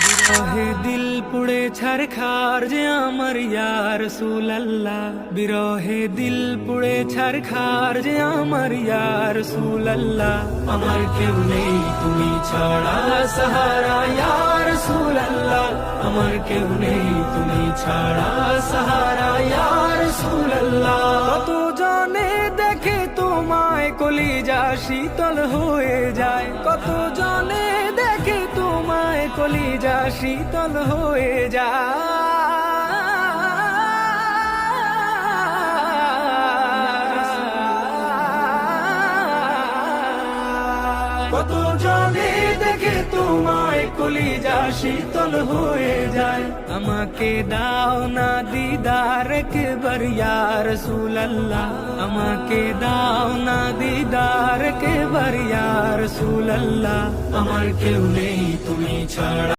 বিরহে দিল পুড়ে ছারখার যে আমার ইয়া রাসূলুল্লাহ, বিরহে দিল পুড়ে ছারখার যে আমার ইয়া রাসূলুল্লাহ। আমার কেউ নেই তুমি ছাড়া সাহারা ইয়া রাসূলুল্লাহ, আমার কেউ নেই তুমি ছাড়া সাহারা ইয়া রাসূলুল্লাহ। কত জনে দেখে তোমায় কলিজা শীতল হয়ে যায়, কত জনে দেখে তোমায় কলিজা শীতল হয়ে যায়, কত জনে দেখে তোমায় কলিজা শীতল হয়ে যায়। আমাকে দাও না দিদার একবার ইয়া রাসূলুল্লাহ, আমাকে দাও না দিদার একবার ইয়া রাসূলুল্লাহ। আমার কেউ নেই তুমি ছাড়া।